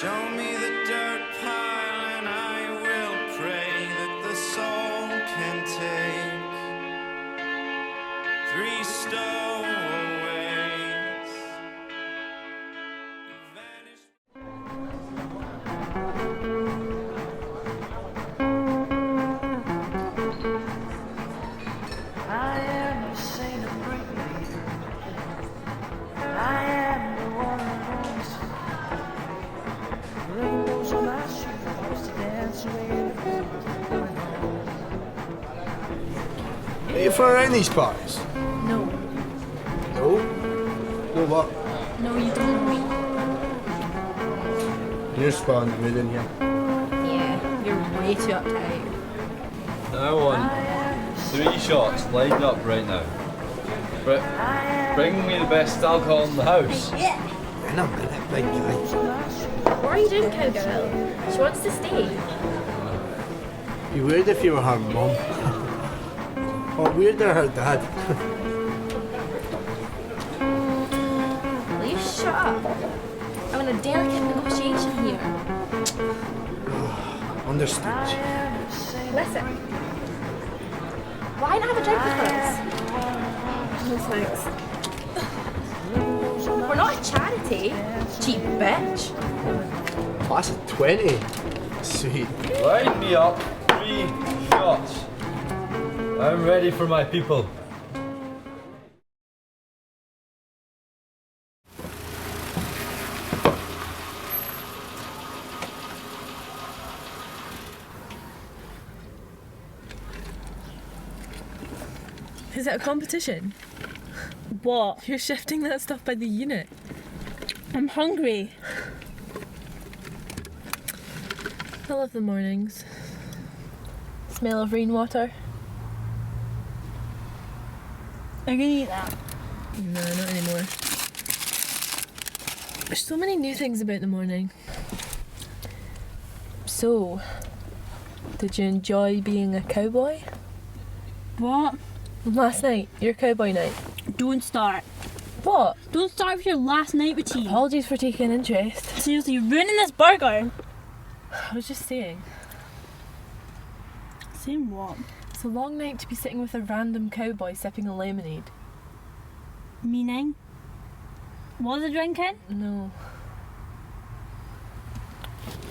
Show me the dirt pile and I will pray that the soul can take 3 stowaways. I am the saint of Brittany. I am the one that owns rainbows on my shoes to dance away in the fields going home. Are you from around these parts? No. No? No what? No, you don't know me. You're spawning mood in here. Yeah, you're way too uptight. I want 3 shots lined up right now. Bring me the best alcohol in the house. In a minute, big guy. What are you doing, cowgirl? She wants to stay. Be weird if you were her mum. Or weirder her dad. Will you shut up? I'm in a delicate negotiation here. Understood. Listen. Why not have a drink with us? No thanks. We're not a charity, cheap bitch. Class of 20. Sweet. Line me up 3 shots. I'm ready for my people. Is it a competition? What? You're shifting that stuff by the unit. I'm hungry. I love the mornings. Smell of rainwater. Are you gonna eat that? No, not anymore. There's so many new things about the morning. So, did you enjoy being a cowboy? What? Last night, your cowboy night. Don't start. What? Don't start with your last night routine. Apologies for taking interest. Seriously, you're ruining this burger. I was just saying. Saying what? It's a long night to be sitting with a random cowboy sipping a lemonade. Meaning? Was I drinking? No.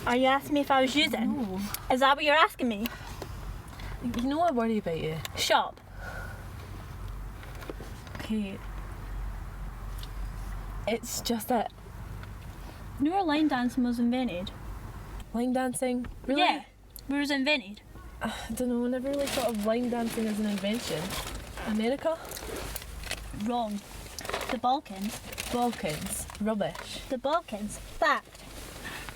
Are you asking me if I was using? No. Is that what you're asking me? You know I worry about you. Shut up. Okay. It's just that You know where line dancing was invented? line dancing, really? Yeah. Where was it invented? I don't know, I never really thought of line dancing as an invention. America? Wrong. The Balkans. Balkans. Rubbish. The Balkans. Fact.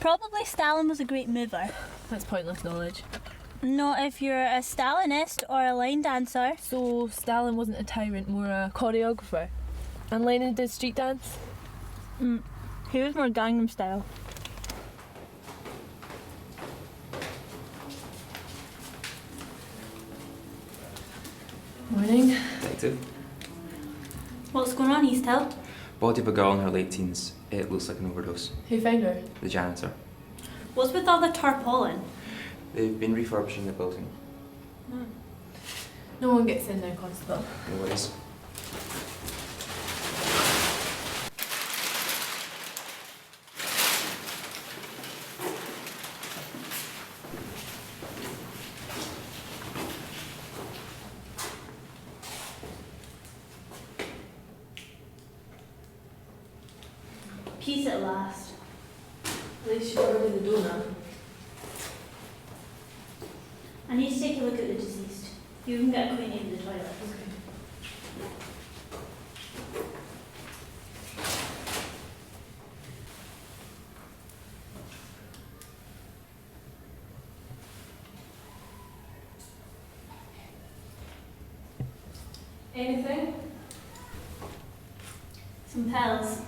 Probably Stalin was a great mover. That's pointless knowledge. Not if you're a Stalinist or a line dancer. So Stalin wasn't a tyrant, more a choreographer. And Lenin did street dance? He was more Gangnam Style. Morning. Detective. What's going on, Eastel? Body of a girl in her late teens. It looks like an overdose. Who found her? The janitor. What's with all the tarpaulin? They've been refurbishing the building. No one gets in there, Constable. No worries. Peace at last. At least you ordered the donut. I need to take a look at the deceased. You can get acquainted in the toilet. Anything? Some pills.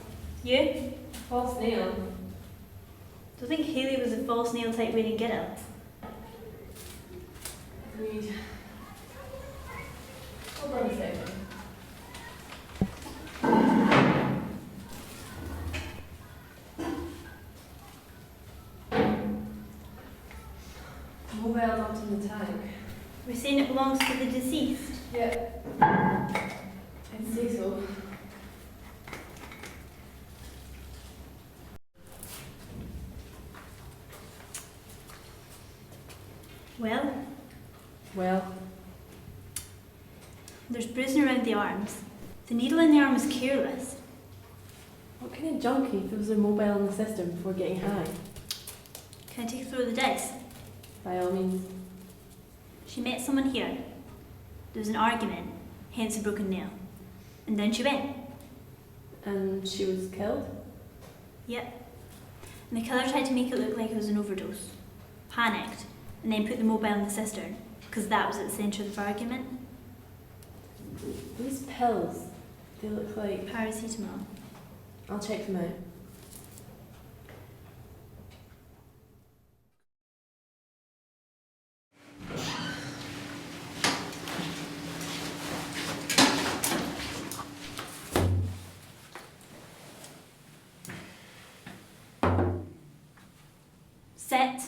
You? False nail. Do you think Haley was a false nail type way to get it? Agreed. Hold on a second. Mobile not in the tag. We're saying it belongs to the deceased. Yeah. I'd say so. Well, there's bruising around the arms. The needle in the arm was careless. What kind of junkie throws their mobile in the system before getting high? Can I take a throw of the dice? By all means. She met someone here. There was an argument, hence a broken nail. And down she went. And she was killed? Yep. And the killer tried to make it look like it was an overdose. Panicked, and then put the mobile in the cistern, because that was at the centre of the argument. These pills, they look like... Paracetamol. I'll check them out. Sit.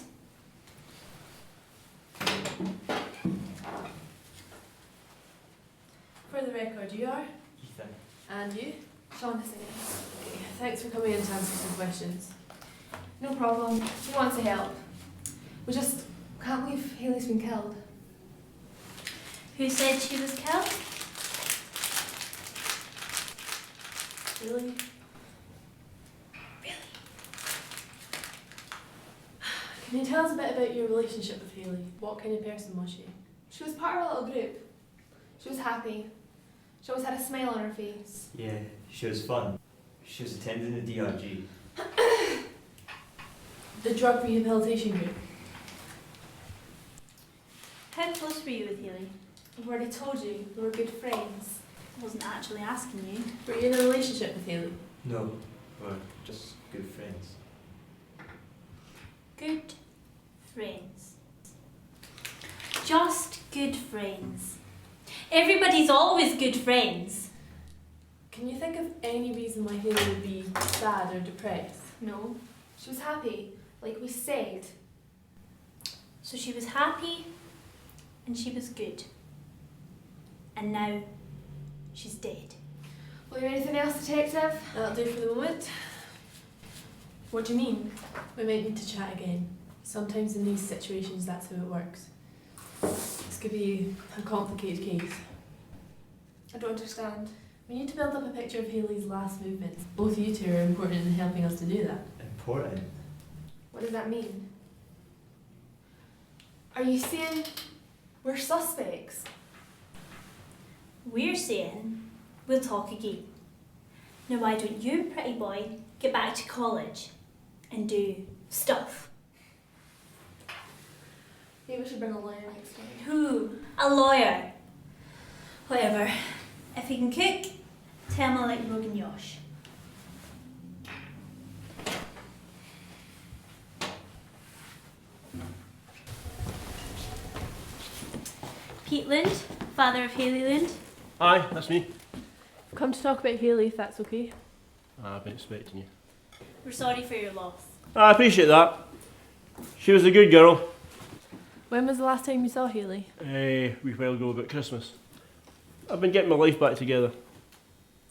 For the record, you are? Ethan. And you? Shaughnessy. Okay, thanks for coming in to answer some questions. No problem. Who wants to help? We just can't believe Hayley's been killed. Who said she was killed? Really? Can you tell us a bit about your relationship with Hayley? What kind of person was she? She was part of our little group. She was happy. She always had a smile on her face. Yeah, she was fun. She was attending the DRG. The drug rehabilitation group. How close were you with Hayley? I've already told you, we were good friends. I wasn't actually asking you. Were you in a relationship with Hayley? No, we're just good friends. Good friends. Just good friends. Everybody's always good friends. Can you think of any reason why Hayley would be sad or depressed? No, she was happy, like we said. So she was happy and she was good. And now she's dead. Will you anything else, detective? That'll do for the moment. What do you mean? We might need to chat again. Sometimes in these situations that's how it works. This could be a complicated case. I don't understand. We need to build up a picture of Hayley's last movements. Both you two are important in helping us to do that. Important? What does that mean? Are you saying we're suspects? We're saying we'll talk again. Now why don't you, pretty boy, get back to college and do stuff? Maybe we should bring a lawyer next time. Who? A lawyer. Whatever. If he can cook, tell him I like Rogan Josh. Pete Lund, father of Hayley Lund. Aye, that's me. I've come to talk about Hayley, if that's okay. I've been expecting you. We're sorry for your loss. I appreciate that. She was a good girl. When was the last time you saw Hayley? A wee while ago about Christmas. I've been getting my life back together.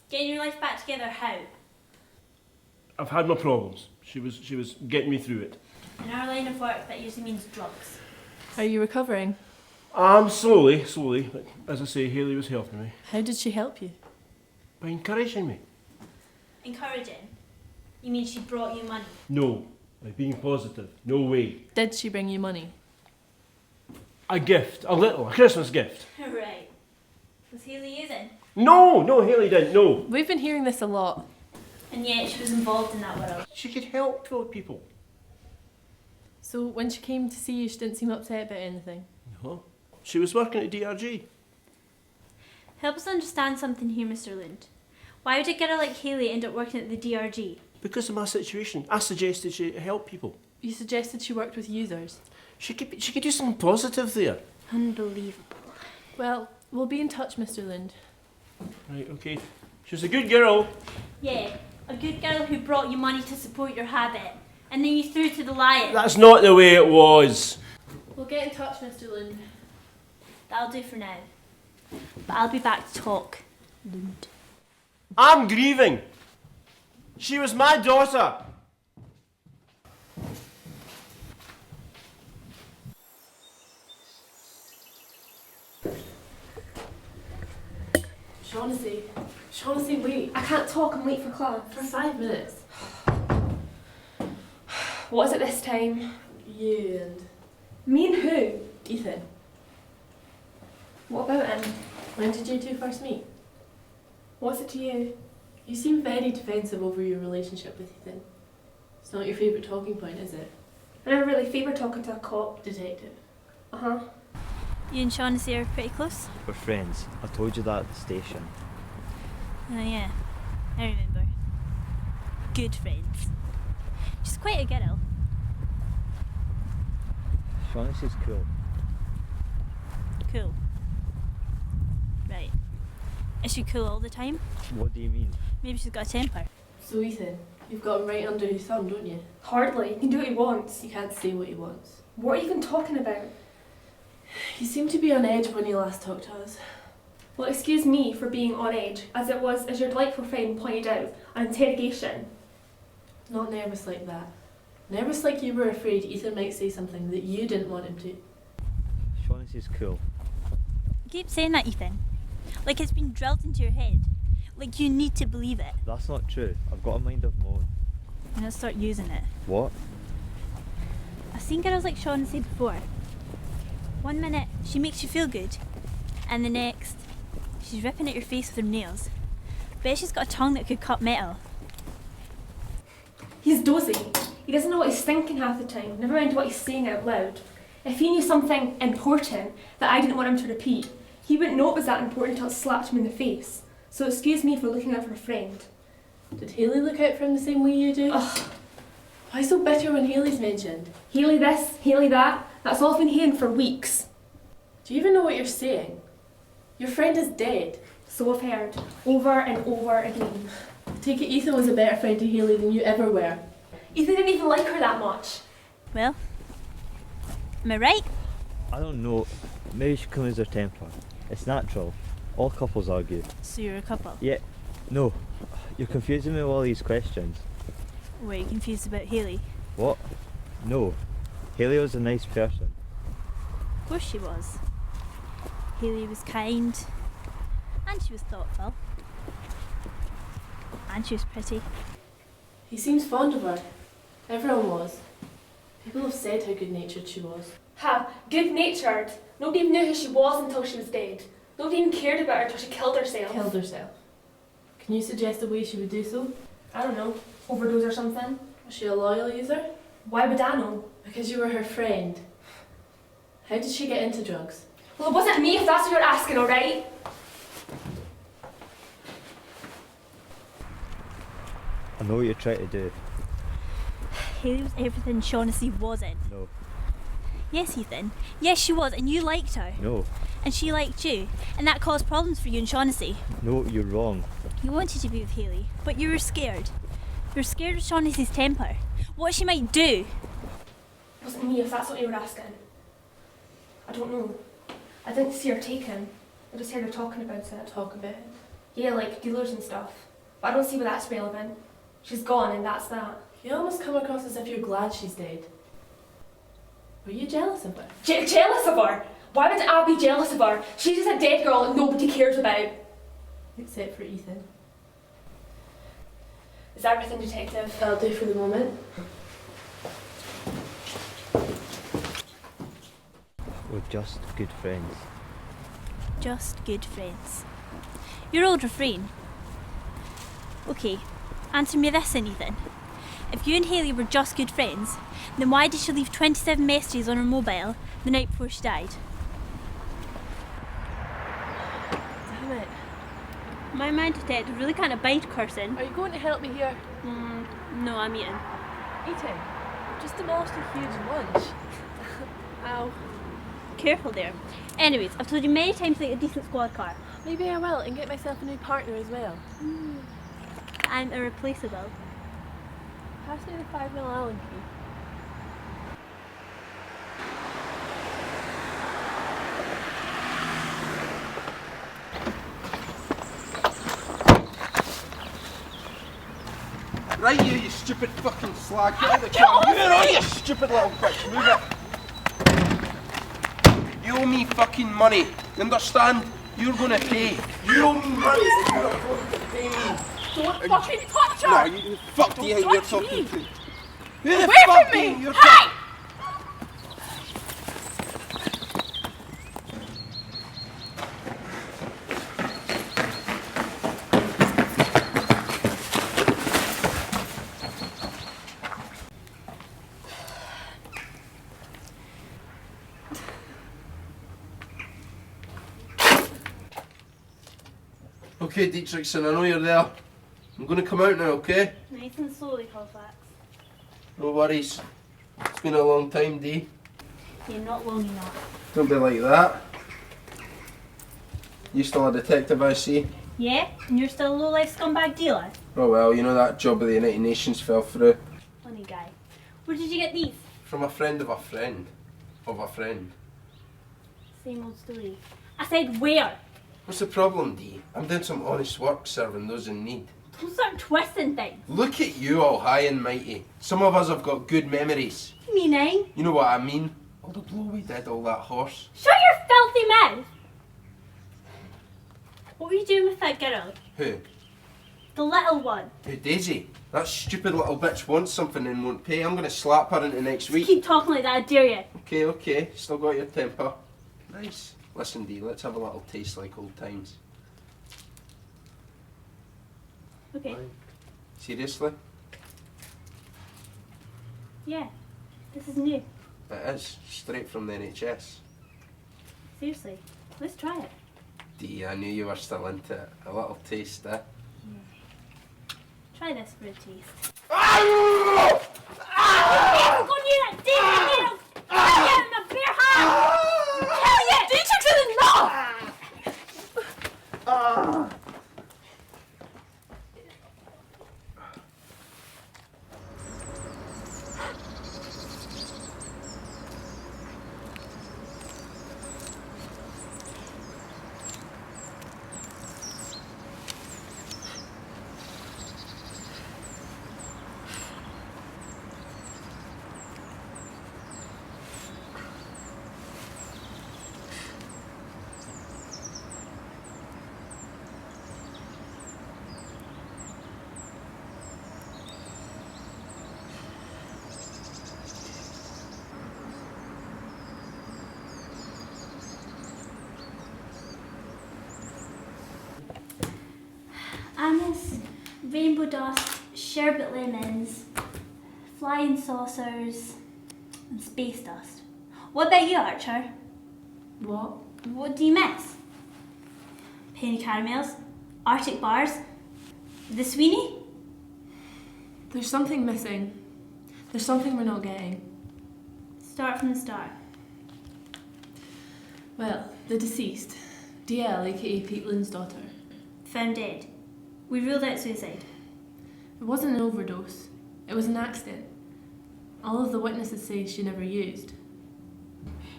Getting your life back together, how? I've had my problems. She was getting me through it. In our line of work, that usually means drugs. Are you recovering? Slowly, but as I say, Hayley was helping me. How did she help you? By encouraging me. Encouraging? You mean she brought you money? No, by being positive. No way. Did she bring you money? A gift, a Christmas gift. Right. Was Hayley using? No, Hayley didn't, no. We've been hearing this a lot. And yet she was involved in that world. She could help poor people. So when she came to see you, she didn't seem upset about anything? No. She was working at DRG. Help us understand something here, Mr. Lund. Why would a girl like Hayley end up working at the DRG? Because of my situation, I suggested she help people. You suggested she worked with users. She could do something positive there. Unbelievable. Well, we'll be in touch, Mr. Lund. Right, okay. She was a good girl. Yeah, a good girl who brought you money to support your habit. And then you threw to the lion. That's not the way it was. We'll get in touch, Mr. Lund. That'll do for now. But I'll be back to talk. Lund. I'm grieving. She was my daughter. Shaughnessy, wait. I can't talk, I'm late for class. For 5 minutes. What is it this time? You and Me and who? Ethan. What about him? When did you two first meet? What's it to you? You seem very defensive over your relationship with Ethan. It's not your favourite talking point, is it? I never really favour talking to a cop. Detective. Uh-huh. You and Shaughnessy are pretty close? We're friends. I told you that at the station. Oh yeah, I remember. Good friends. She's quite a girl. Shaughnessy's cool. Cool. Right. Is she cool all the time? What do you mean? Maybe she's got a temper. So Ethan, you've got him right under your thumb, don't you? Hardly. He can do what he wants. You can't say what he wants. What are you even talking about? You seemed to be on edge when you last talked to us. Well, excuse me for being on edge, as it was, as your delightful friend pointed out, an interrogation. Not nervous like that. Nervous like you were afraid Ethan might say something that you didn't want him to. Shaughnessy's cool. You keep saying that, Ethan. Like it's been drilled into your head. Like you need to believe it. That's not true. I've got a mind of my own. And I'll start using it. What? I've seen girls like Shaughnessy before. One minute, she makes you feel good. And the next, she's ripping at your face with her nails. Bet she's got a tongue that could cut metal. He's dozy. He doesn't know what he's thinking half the time, never mind what he's saying out loud. If he knew something important that I didn't want him to repeat, he wouldn't know it was that important until it slapped him in the face. So excuse me for looking out for a friend. Did Hayley look out for him the same way you do? Ugh. Why so bitter when Hayley's mentioned? Hayley this, Hayley that, that's all I've been hearing for weeks. Do you even know what you're saying? Your friend is dead. So I've heard, over and over again. I take it Ethan was a better friend to Hayley than you ever were. Ethan didn't even like her that much. Well, am I right? I don't know. Maybe she can lose her temper. It's natural. All couples argue. So you're a couple. Yeah. No. You're confusing me with all these questions. Were you confused about Hayley? What? No. Hayley was a nice person. Of course she was. Hayley was kind. And she was thoughtful. And she was pretty. He seems fond of her. Everyone was. People have said how good-natured she was. Ha, good-natured. Nobody even knew who she was until she was dead. Nobody even cared about her until she killed herself. Killed herself. Can you suggest a way she would do so? I don't know, overdose or something. Was she a loyal user? Why would I know? Because you were her friend. How did she get into drugs? Well, it wasn't me if that's what you're asking, alright? I know what you're trying to do. Hayley was everything Shaughnessy wasn't. No. Yes, Ethan. Yes, she was, and you liked her. No. And she liked you. And that caused problems for you and Shaughnessy. No, you're wrong. You wanted to be with Hayley, but you were scared. You were scared of Shaughnessy's temper. What she might do. It wasn't me if that's what you were asking. I don't know. I didn't see her take him. I just heard her talking about it. Talk about it. Yeah, like dealers and stuff. But I don't see why that's relevant. She's gone and that's that. You almost come across as if you're glad she's dead. Were you jealous of her? Jealous of her? Why would I be jealous of her? She's just a dead girl that nobody cares about. Except for Ethan. Is that everything, Detective? That'll do for the moment. We're just good friends. Just good friends. Your old refrain. Okay, answer me this then, Ethan. If you and Hayley were just good friends, then why did she leave 27 messages on her mobile the night before she died? Damn it. My mind detective really can't abide cursing. Are you going to help me here? No, I'm eating. Eating? Just demolished a huge lunch. Ow. Careful there. Anyways, I've told you many times to get a decent squad car. Maybe I will, and get myself a new partner as well. I'm irreplaceable. Pass me the 5 mil Allen key. Right, you stupid fucking slag. Get out of the car. Move it on, you stupid little bitch. Move it. You owe me fucking money. You understand? You're gonna pay. You owe me money. You're going to pay me. Don't fucking touch her! No, you fuck the hell you're touch talking me. to. Who the Away fuck from are you? me! You're Hey! Okay, Dietrichson, I know you're there. I'm gonna come out now, okay? Nice and slowly, Colfax. No worries. It's been a long time, Dee. You're not long enough. Don't be like that. You still a detective, I see? Yeah? And you're still a low-life scumbag dealer? Oh well, you know that job of the United Nations fell through. Funny guy. Where did you get these? From a friend of a friend. Of a friend. Same old story. I said where? What's the problem, Dee? I'm doing some honest work serving those in need. Don't start twisting things. Look at you all high and mighty. Some of us have got good memories. Meaning? You know what I mean? All the blow we did, all that horse. Shut your filthy mouth! What were you doing with that girl? Who? The little one. Who, Daisy? That stupid little bitch wants something and won't pay. I'm gonna slap her into next week. Keep talking like that, I dare you. Okay, okay. Still got your temper. Nice. Listen, Dee, let's have a little taste like old times. Okay. Seriously? Yeah. This is new. It is. Straight from the NHS. Seriously. Let's try it. Dee, I knew you were still into it. A little taste, eh? Try this for a taste. Ah! Never go near that damn needle! Kill you in my bare hand! Kill you! Dietrichson, enough! Anise, rainbow dust, sherbet lemons, flying saucers, and space dust. What about you, Archer? What? What do you miss? Penny caramels, Arctic bars, the Sweeney? There's something missing. There's something we're not getting. Start from the start. Well, the deceased, DL, aka Pete Lynn's daughter. Found dead. We ruled out suicide. It wasn't an overdose. It was an accident. All of the witnesses say she never used.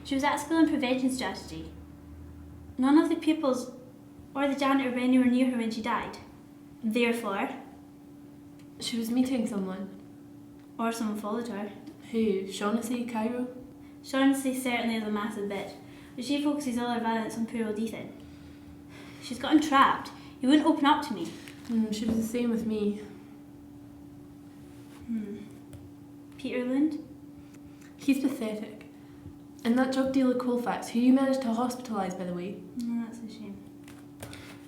She was at school in prevention strategy. None of the pupils or the janitor were anywhere near her when she died. Therefore, She was meeting someone. or someone followed her. Who? Shaughnessy? Cairo? Shaughnessy certainly is a massive bitch, but she focuses all her violence on poor old Ethan. She's got him trapped. He wouldn't open up to me. She was the same with me. Peter Lund? He's pathetic. And that drug dealer Colfax, who you managed to hospitalise, by the way. No, that's a shame.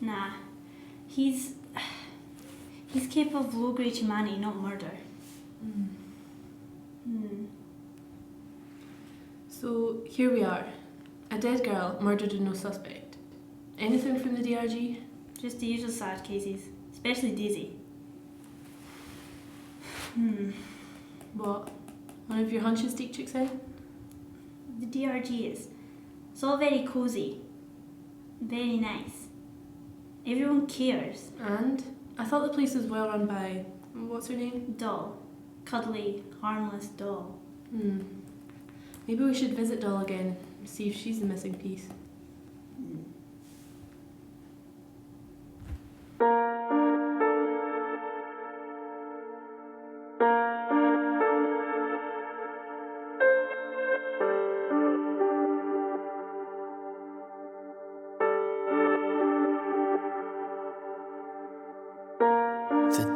Nah. He's capable of low-grade humanity, not murder. So, here we are. A dead girl murdered and no suspect. Anything from the DRG? Just the usual sad cases, especially Daisy. What? One of your hunches, Dietrichson? The DRG is. It's all very cosy. Very nice. Everyone cares. And? I thought the place was well run by... what's her name? Doll. Cuddly, harmless doll. Maybe we should visit Doll again and see if she's the missing piece.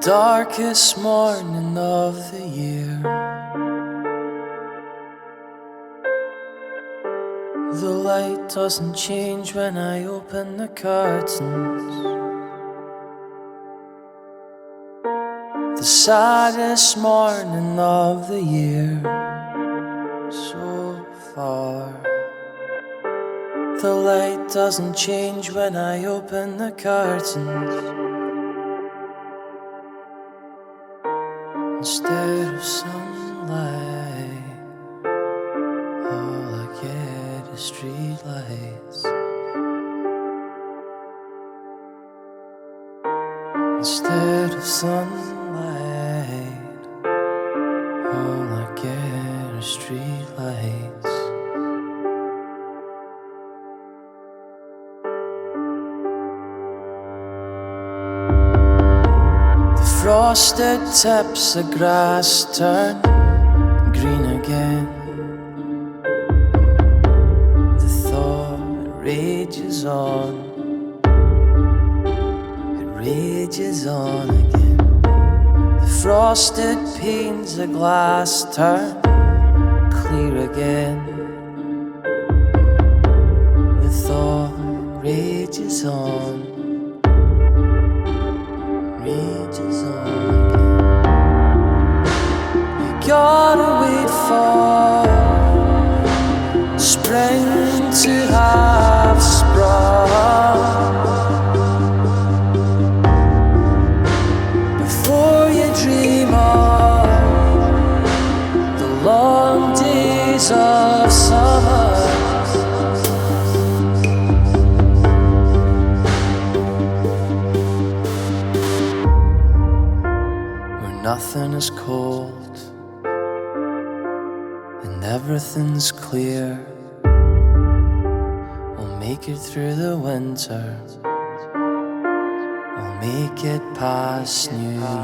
darkest morning of the year. The light doesn't change when I open the curtains. The saddest morning of the year so far. The light doesn't change when I open the curtains. Instead of sunlight, all I get is streetlights. Instead of sunlight, all I get is streetlights. Frosted tips of grass turn green again. The thought rages on, it rages on again. The frosted panes of glass turn clear again. The thought rages on, rages on again. You gotta wait for spring to have sprung before you dream of the long days of summer. Nothing is cold and everything's clear. We'll make it through the winter. We'll make it past New Year.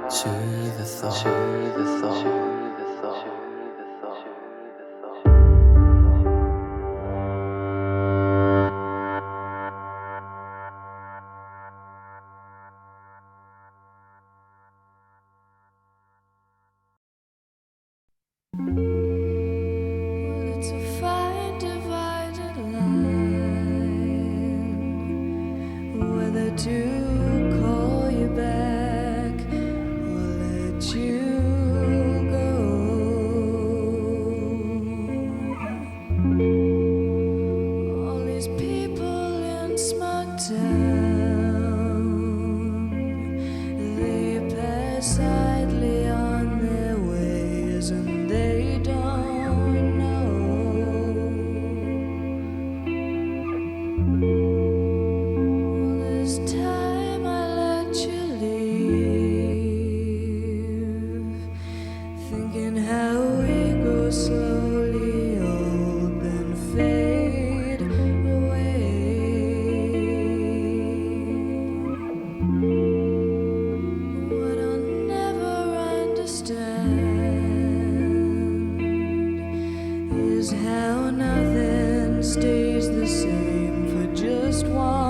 To the thought. It's a fine divided line, whether to call you back or let you go. All these people in smug town, they pass idly on their ways and they don't know. This time I let you leave, thinking how we grow slowly old and fade away. What I'll never understand is how nothing stays the same for just one